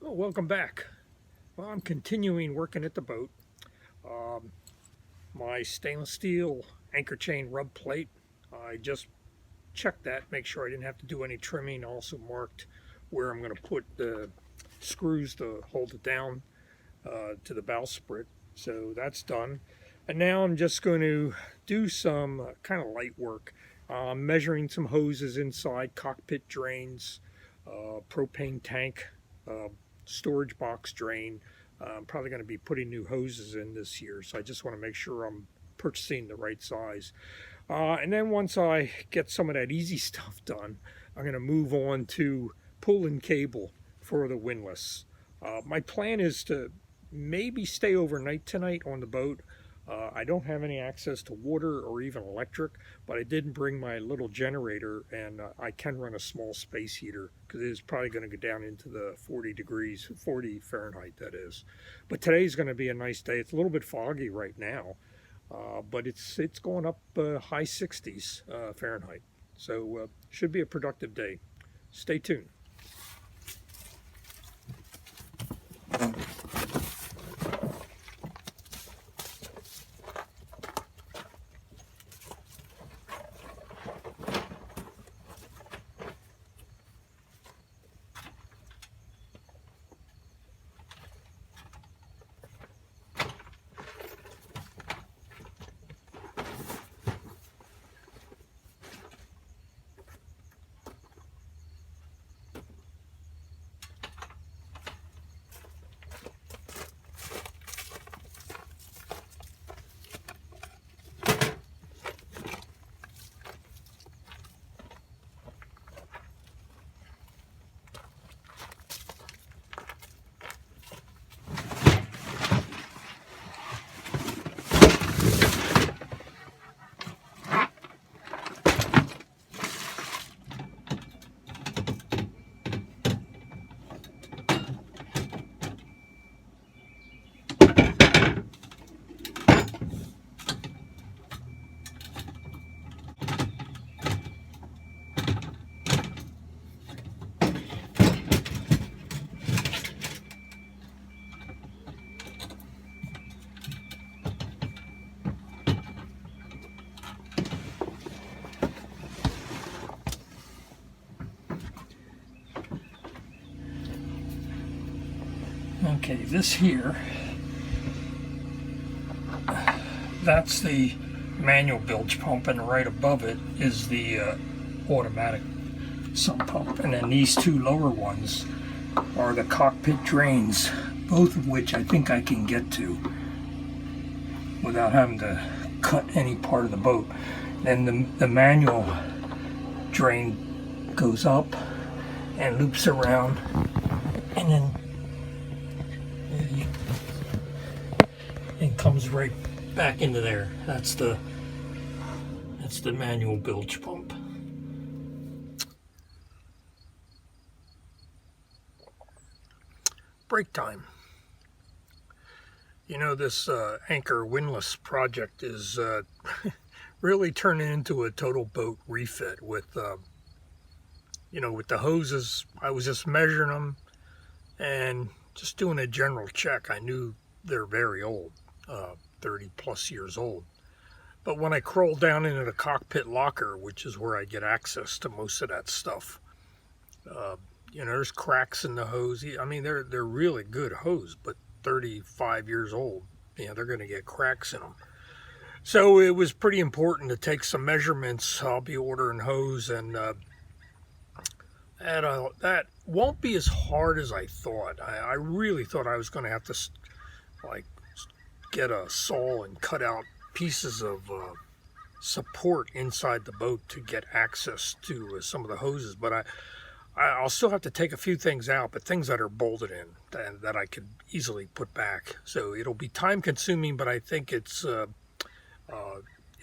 Oh, welcome back. Well, I'm continuing working at the boat. Um, my stainless steel anchor chain rub plate, I just checked that, make sure I didn't have to do any trimming. Also marked where I'm going to put the screws to hold it down to the bowsprit. So that's done. And now I'm just going to do some kind of light work. Measuring some hoses inside, cockpit drains, propane tank, uh, storage box drain. I'm probably going to be putting new hoses in this year, so I just want to make sure I'm purchasing the right size. And then once I get some of that easy stuff done, I'm going to move on to pulling cable for the Windlass. My plan is to maybe stay overnight tonight on the boat. I don't have any access to water or even electric, but I did bring my little generator, and I can run a small space heater because it is probably going to go down into the 40 degrees, 40 Fahrenheit, that is. But today's going to be a nice day. It's a little bit foggy right now, but it's going up high 60s Fahrenheit. So should be a productive day. Stay tuned. Okay, this here, that's the manual bilge pump, and right above it is the automatic sump pump. And then these two lower ones are the cockpit drains, both of which I think I can get to without having to cut any part of the boat. Then the manual drain goes up and loops around, and then it comes right back into there. That's the manual bilge pump. Break time. You know, this Anchor Windlass project is really turning into a total boat refit with, with the hoses. I was just measuring them and just doing a general check. I knew they're very old, 30 plus years old. But when I crawl down into the cockpit locker, which is where I get access to most of that stuff, there's cracks in the hose. I mean, they're really good hose, but 35 years old, they're going to get cracks in them. So it was pretty important to take some measurements. I'll be ordering hose, and that won't be as hard as I thought. I really thought I was going to have to get a saw and cut out pieces of support inside the boat to get access to some of the hoses, but I'll still have to take a few things out, but things that are bolted in and that I could easily put back. So it'll be time consuming, but I think it's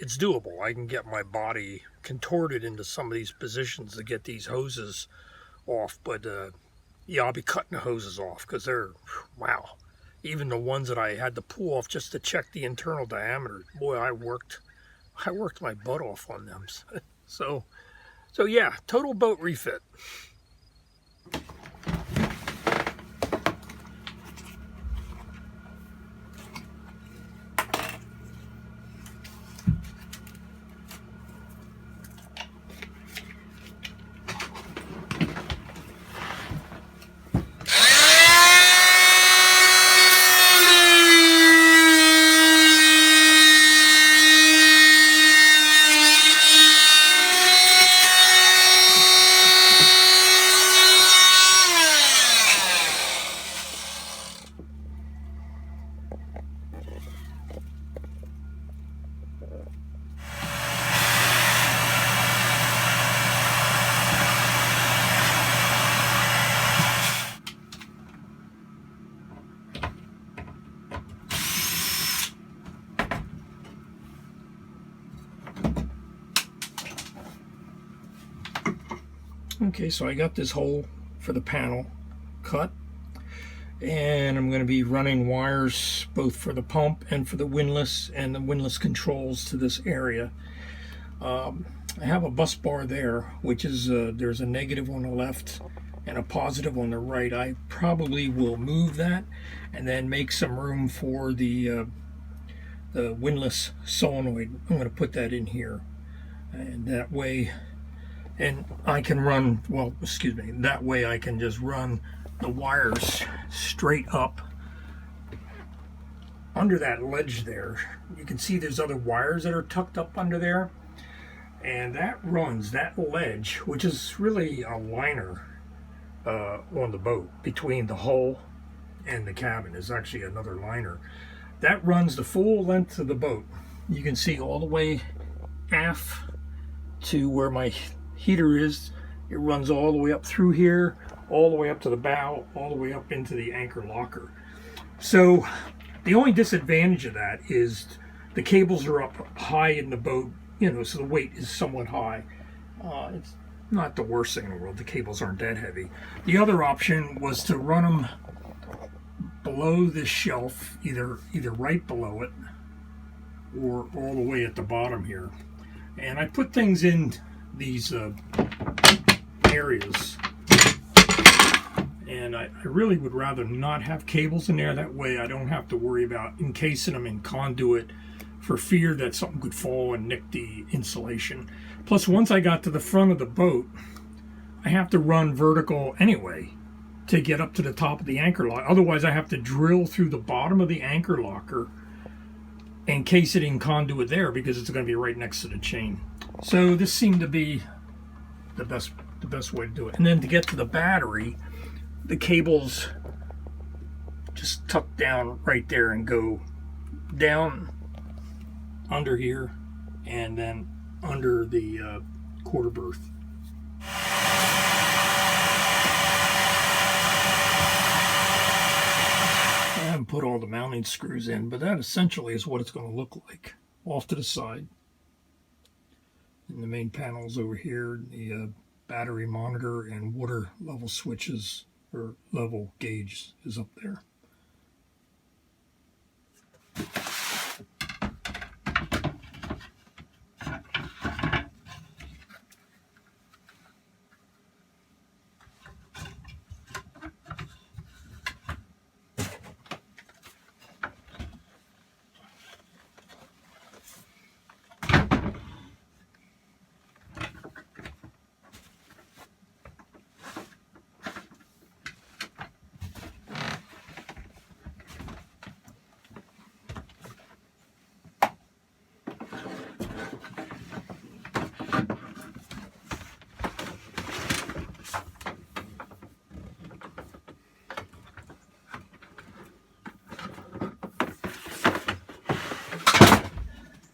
doable. I can get my body contorted into some of these positions to get these hoses off, but I'll be cutting the hoses off because they're, wow. Even the ones that I had to pull off just to check the internal diameter, boy, I worked my butt off on them. So yeah, total boat refit. Okay, so I got this hole for the panel cut, and I'm going to be running wires both for the pump and for the windlass and the windlass controls to this area. I have a bus bar there, which is there's a negative on the left and a positive on the right. I probably will move that and then make some room for the windlass solenoid. I'm going to put that in here, and that way, and I can run, well, excuse me, that way I can just run the wires straight up under that ledge there. You can see there's other wires that are tucked up under there, and that runs that ledge, which is really a liner on the boat between the hull and the cabin. Is actually another liner that runs the full length of the boat. You can see all the way aft to where my heater is. It runs all the way up through here, all the way up to the bow, all the way up into the anchor locker. So the only disadvantage of that is the cables are up high in the boat, you know, so the weight is somewhat high. It's not the worst thing in the world. The cables aren't that heavy. The other option was to run them below this shelf, either right below it or all the way at the bottom here. And I put things in these areas, and I really would rather not have cables in there. That way I don't have to worry about encasing them in conduit for fear that something could fall and nick the insulation. Plus, once I got to the front of the boat, I have to run vertical anyway to get up to the top of the anchor lock. Otherwise, I have to drill through the bottom of the anchor locker and case it in conduit there, because it's going to be right next to the chain. So this seemed to be the best way to do it. And then to get to the battery, the cables just tuck down right there and go down under here and then under the quarter berth. I haven't put all the mounting screws in, but that essentially is what it's going to look like off to the side. And the main panels over here, the battery monitor and water level switches or level gauge is up there.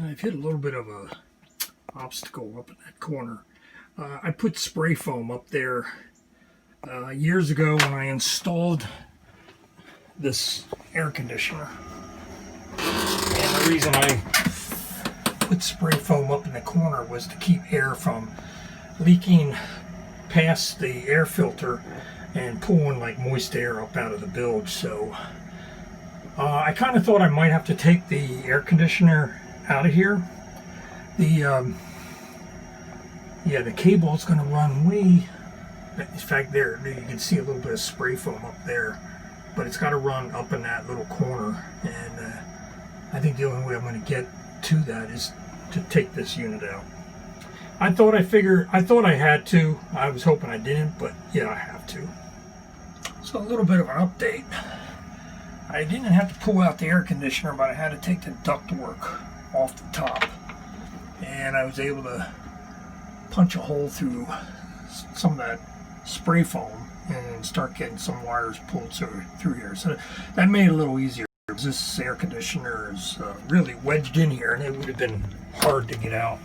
I've hit a little bit of a obstacle up in that corner. I put spray foam up there years ago when I installed this air conditioner. And the reason I put spray foam up in the corner was to keep air from leaking past the air filter and pulling like moist air up out of the bilge. So I kind of thought I might have to take the air conditioner out of here. The cable is going to run way, in fact there you can see a little bit of spray foam up there, but it's got to run up in that little corner, and I think the only way I'm going to get to that is to take this unit out. I thought I had to. I was hoping I didn't, but yeah, I have to. So a little bit of an update. I didn't have to pull out the air conditioner, but I had to take the ductwork off the top, and I was able to punch a hole through some of that spray foam and start getting some wires pulled through here. So that made it a little easier. This air conditioner is really wedged in here, and it would have been hard to get out.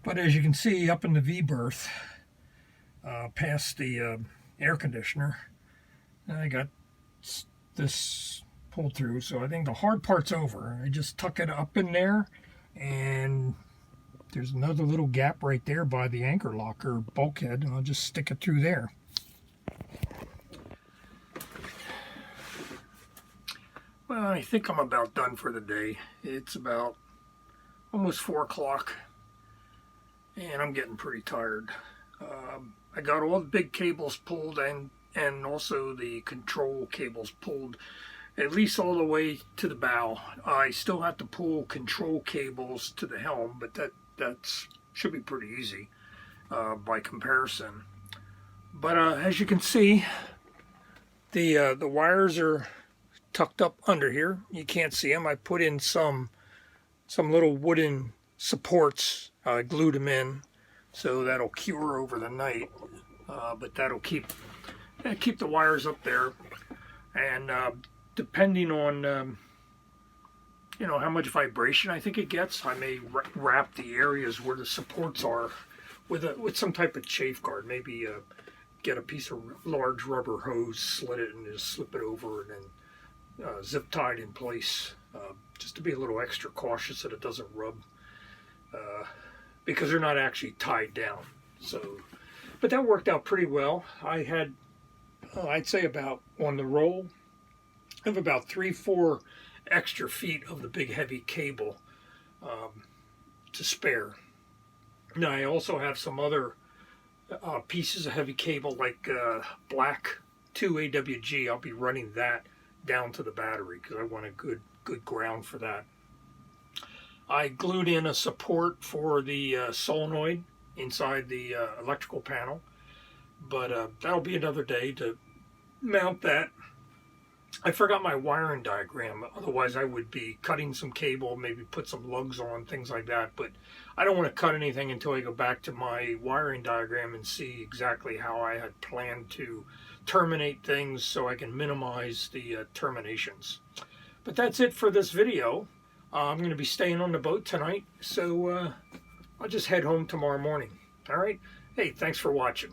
But as you can see up in the V berth, past the air conditioner, I got this pulled through, so I think the hard part's over. I just tuck it up in there and there's another little gap right there by the anchor locker bulkhead, and I'll just stick it through there. Well, I think I'm about done for the day. It's about almost 4 o'clock, and I'm getting pretty tired. I got all the big cables pulled and also the control cables pulled, at least all the way to the bow. I still have to pull control cables to the helm, but that should be pretty easy by comparison. But as you can see, the wires are tucked up under here. You can't see them. I put in some little wooden supports. I glued them in, so that'll cure over the night. But that'll keep the wires up there, and depending on how much vibration I think it gets, I may wrap the areas where the supports are with some type of chafe guard. Maybe get a piece of large rubber hose, slit it, and just slip it over, and then zip tied in place, just to be a little extra cautious that it doesn't rub, because they're not actually tied down. So, but that worked out pretty well. I had, I'd say about, on the roll, I have about 3-4 extra feet of the big heavy cable to spare. Now I also have some other pieces of heavy cable, like black 2 AWG. I'll be running that down to the battery because I want a good ground for that. I glued in a support for the solenoid inside the electrical panel, but that'll be another day to mount that. I forgot my wiring diagram, otherwise I would be cutting some cable, maybe put some lugs on, things like that, but I don't want to cut anything until I go back to my wiring diagram and see exactly how I had planned to terminate things so I can minimize the terminations. But that's it for this video. I'm going to be staying on the boat tonight, so I'll just head home tomorrow morning. All right? Hey, thanks for watching.